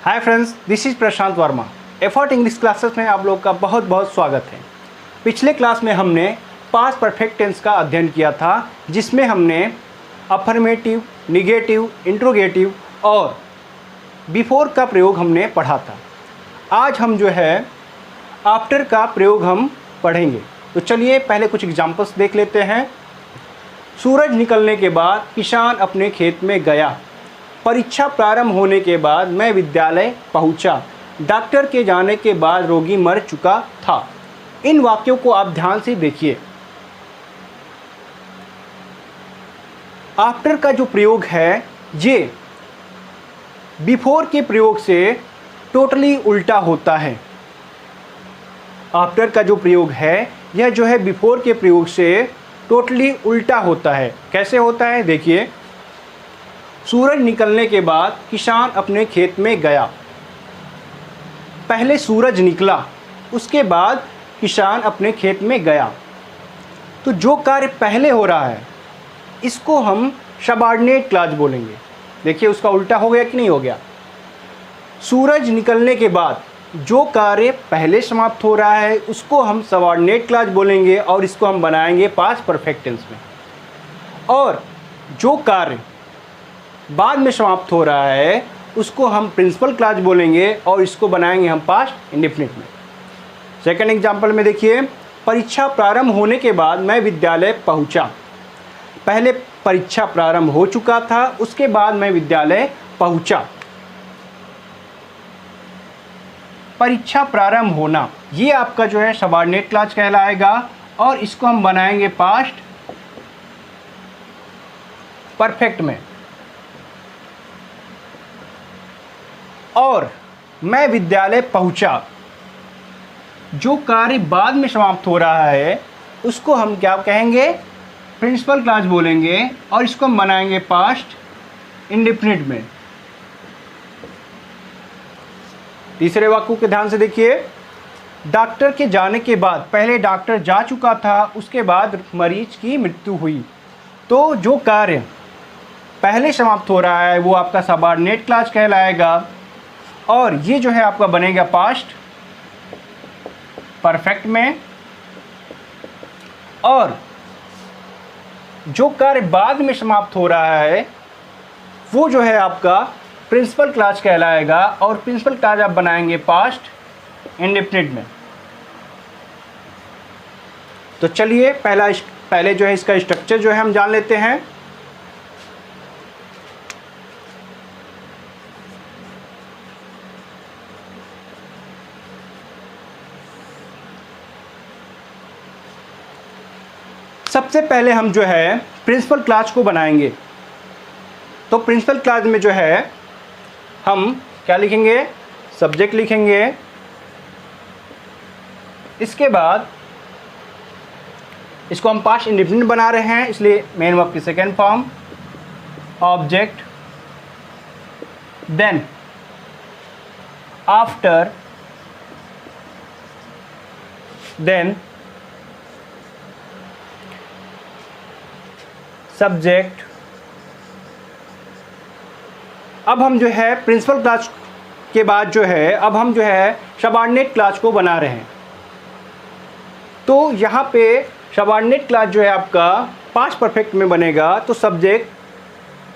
Hi friends, this is Prashant Verma. Effort English classes में आप लोग का बहुत बहुत स्वागत है। पिछले क्लास में हमने पास्ट परफेक्ट टेंस का अध्ययन किया था, जिसमें हमने अफर्मेटिव, निगेटिव, इंट्रोगेटिव और बिफोर का प्रयोग हमने पढ़ा था। आज हम जो है आफ्टर का प्रयोग हम पढ़ेंगे। तो चलिए पहले कुछ एग्जाम्पल्स देख लेते हैं। सूरज निकलने के बाद किसान अपने खेत में गया। परीक्षा प्रारंभ होने के बाद मैं विद्यालय पहुंचा। डॉक्टर के जाने के बाद रोगी मर चुका था। इन वाक्यों को आप ध्यान से देखिए। आफ्टर का जो प्रयोग है ये बिफोर के प्रयोग से टोटली उल्टा होता है। आफ्टर का जो प्रयोग है यह जो है बिफोर के प्रयोग से टोटली उल्टा होता है। कैसे होता है देखिए। सूरज निकलने के बाद किसान अपने खेत में गया। पहले सूरज निकला, उसके बाद किसान अपने खेत में गया। तो जो कार्य पहले हो रहा है इसको हम सबऑर्डिनेट क्लॉज बोलेंगे। देखिए उसका उल्टा हो गया कि नहीं हो गया। सूरज निकलने के बाद जो कार्य पहले समाप्त हो रहा है उसको हम सबऑर्डिनेट क्लॉज बोलेंगे और इसको हम बनाएंगे पास्ट परफेक्ट टेंस में। और जो कार्य बाद में समाप्त हो रहा है उसको हम प्रिंसिपल क्लॉज बोलेंगे और इसको बनाएंगे हम पास्ट इंडेफिनिट में। सेकंड एग्जांपल में देखिए, परीक्षा प्रारंभ होने के बाद मैं विद्यालय पहुंचा। पहले परीक्षा प्रारंभ हो चुका था, उसके बाद मैं विद्यालय पहुंचा। परीक्षा प्रारंभ होना ये आपका जो है सबऑर्डिनेट क्लॉज कहलाएगा और इसको हम बनाएंगे पास्ट परफेक्ट में। और मैं विद्यालय पहुंचा, जो कार्य बाद में समाप्त हो रहा है उसको हम क्या कहेंगे, प्रिंसिपल क्लॉज बोलेंगे और इसको हम बनाएंगे पास्ट इंडेफिनिट में। तीसरे वाक्य के ध्यान से देखिए। डॉक्टर के जाने के बाद, पहले डॉक्टर जा चुका था, उसके बाद मरीज की मृत्यु हुई। तो जो कार्य पहले समाप्त हो रहा है वो आपका सबऑर्डिनेट क्लॉज कहलाएगा और ये जो है आपका बनेगा पास्ट परफेक्ट में। और जो कार्य बाद में समाप्त हो रहा है वो जो है आपका प्रिंसिपल क्लॉज कहलाएगा और प्रिंसिपल क्लॉज आप बनाएंगे पास्ट इंडेफिनिट में। तो चलिए पहले जो है इसका स्ट्रक्चर जो है हम जान लेते हैं। सबसे पहले हम जो है प्रिंसिपल क्लॉज को बनाएंगे। तो प्रिंसिपल क्लॉज में जो है हम क्या लिखेंगे, सब्जेक्ट लिखेंगे। इसके बाद इसको हम पास्ट इंडेफिनिट बना रहे हैं, इसलिए मेन वर्ब की second form object, then after, then subject. अब हम जो है प्रिंसिपल क्लॉज के बाद जो है अब हम जो है सबऑर्डिनेट क्लॉज को बना रहे हैं। तो यहाँ पे सबऑर्डिनेट क्लॉज जो है आपका पास्ट परफेक्ट में बनेगा। तो subject,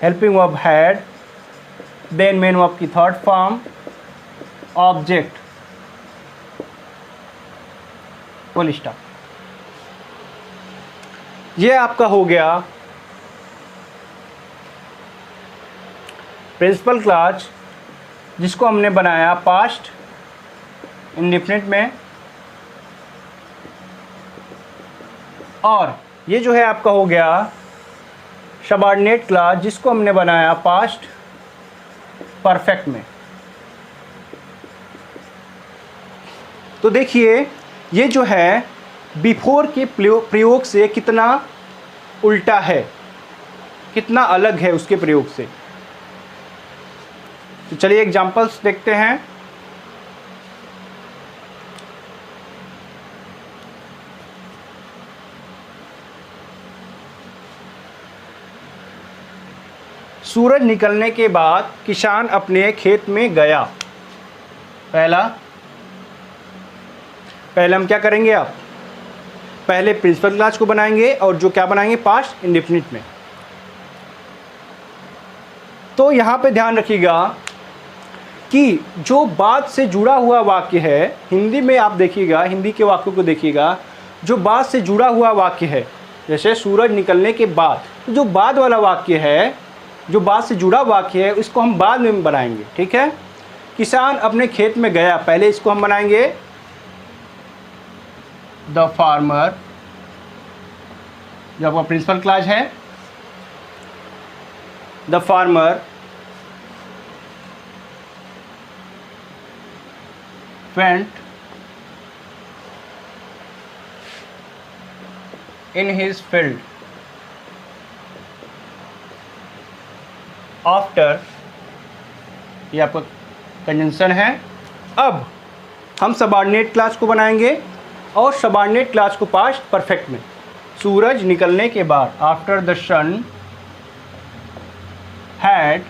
helping verb had, then main verb की third form object, full stop. ये आपका हो गया प्रिंसिपल क्लॉज, जिसको हमने बनाया पास्ट इंडेफिनिट में। और ये जो है आपका हो गया सबऑर्डिनेट क्लॉज, जिसको हमने बनाया पास्ट परफेक्ट में। तो देखिए ये जो है बिफोर के प्रयोग से कितना उल्टा है, कितना अलग है उसके प्रयोग से। तो चलिए एग्जांपल्स देखते हैं। सूरज निकलने के बाद किसान अपने खेत में गया। पहले हम क्या करेंगे, आप पहले प्रिंसिपल क्लास को बनाएंगे और जो क्या बनाएंगे, पास्ट इंडेफिनिट में। तो यहाँ पे ध्यान रखिएगा कि जो बात से जुड़ा हुआ वाक्य है, हिंदी में आप देखिएगा, हिंदी के वाक्यों को देखिएगा, जो बात से जुड़ा हुआ वाक्य है, जैसे सूरज निकलने के बाद, तो जो बाद वाला वाक्य है, जो बात से जुड़ा वाक्य है, उसको हम बाद में बनाएंगे। ठीक है, किसान अपने खेत में गया, पहले इसको हम बनाएंगे द फार्मर, जो आपका प्रिंसिपल क्लॉज है, the farmer went in his field after, ये आपका कंजंक्शन है। अब हम सबऑर्डिनेट क्लास को बनाएंगे और सबऑर्डिनेट क्लास को पास्ट परफेक्ट में, सूरज निकलने के बाद, after the sun had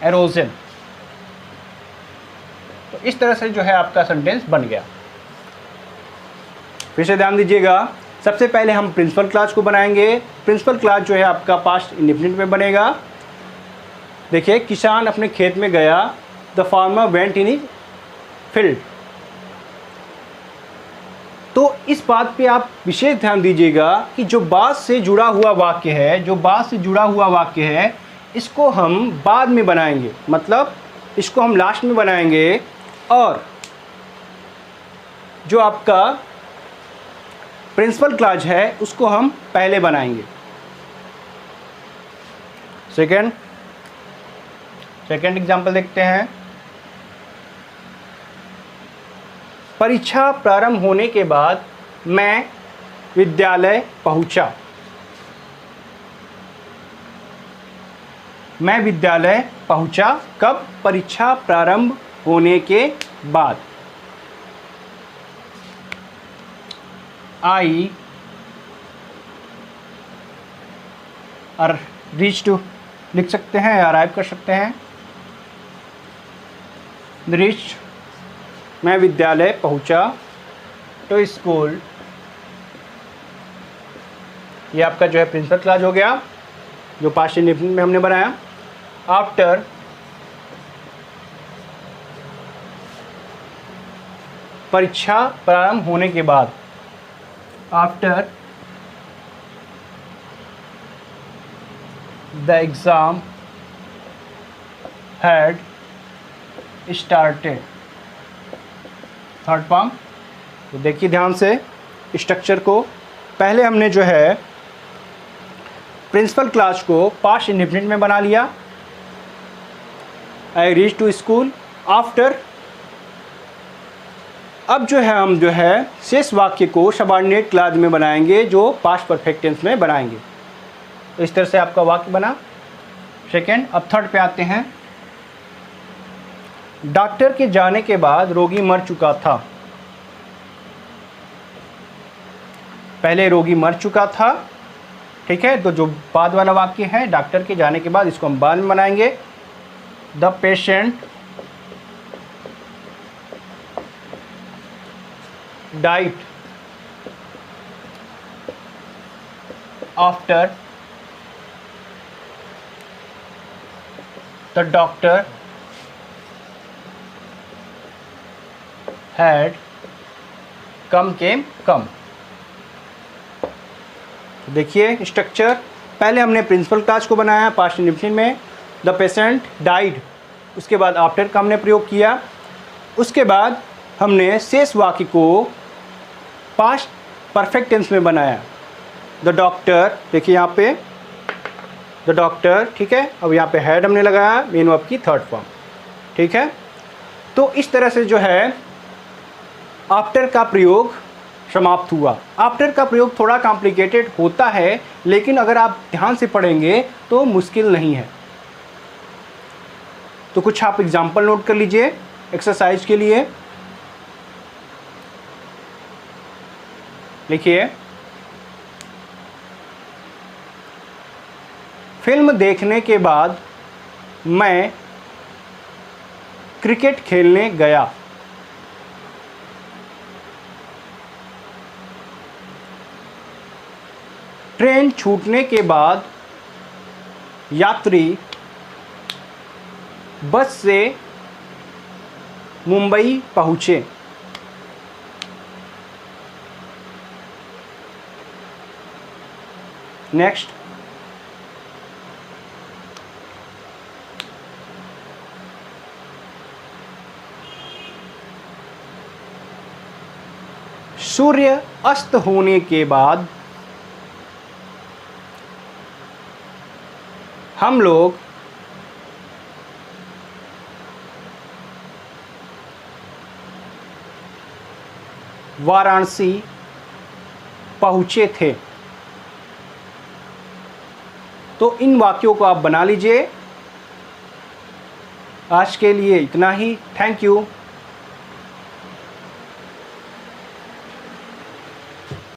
arisen. तो इस तरह से जो है आपका सेंटेंस बन गया। फिर से ध्यान दीजिएगा, सबसे पहले हम प्रिंसिपल क्लॉज को बनाएंगे। प्रिंसिपल क्लॉज जो है आपका पास्ट इंडेफिनिट में बनेगा। देखिए, किसान अपने खेत में गया, the farmer went in his field. तो इस बात पे आप विशेष ध्यान दीजिएगा कि जो बात से जुड़ा हुआ वाक्य है, जो बात से जुड़ा हुआ वाक्य है, इसको हम बाद में बनाएंगे, मतलब इसको हम लास्ट में बनाएंगे, और जो आपका प्रिंसिपल क्लॉज है उसको हम पहले बनाएंगे। सेकंड एग्जांपल देखते हैं। परीक्षा प्रारंभ होने के बाद मैं विद्यालय पहुंचा। मैं विद्यालय पहुंचा कब? परीक्षा प्रारंभ होने के बाद। आई और रीच टू लिख सकते हैं, अराइव कर सकते हैं। रीच, मैं विद्यालय पहुंचा, टू स्कूल, ये आपका जो है प्रिंसिपल क्लॉज हो गया, जो पास्ट इंडेफिनिट में हमने बनाया। आफ्टर परीक्षा प्रारंभ होने के बाद, after the exam had started, third form. तो देखिए ध्यान से स्ट्रक्चर को, पहले हमने जो है प्रिंसिपल क्लॉज को पास्ट इंडेफिनिट में बना लिया, I reach to school. After, अब जो है हम जो है शेष वाक्य को सबऑर्डिनेट क्लॉज में बनाएंगे, जो पास्ट परफेक्ट टेंस में बनाएंगे। तो इस तरह से आपका वाक्य बना। सेकेंड, अब थर्ड पे आते हैं। डॉक्टर के जाने के बाद रोगी मर चुका था। पहले रोगी मर चुका था, ठीक है, तो जो बाद वाला वाक्य है डॉक्टर के जाने के बाद, इसको हम बाद में बनाएंगे। The patient died after the doctor had come came come. देखिए स्ट्रक्चर, पहले हमने प्रिंसिपल क्लॉज को बनाया पास्ट इंडेफिनिट में, द पेशेंट डाइड, उसके बाद आफ्टर का हमने प्रयोग किया, उसके बाद हमने शेष वाक्य को पास्ट परफेक्ट टेंस में बनाया। द डॉक्टर, देखिए यहाँ पे द डॉक्टर, ठीक है, अब यहाँ पे हैड हमने लगाया, मेन वर्ब की थर्ड फॉर्म, ठीक है। तो इस तरह से जो है आफ्टर का प्रयोग समाप्त हुआ। आफ्टर का प्रयोग थोड़ा कॉम्प्लिकेटेड होता है, लेकिन अगर आप ध्यान से पढ़ेंगे तो मुश्किल नहीं है। तो कुछ आप एग्जाम्पल नोट कर लीजिए एक्सरसाइज के लिए। लिखिए, फिल्म देखने के बाद मैं क्रिकेट खेलने गया। ट्रेन छूटने के बाद यात्री बस से मुंबई पहुँचे। नेक्स्ट, सूर्य अस्त होने के बाद हम लोग वाराणसी पहुँचे थे। तो इन वाक्यों को आप बना लीजिए। आज के लिए इतना ही। Thank you.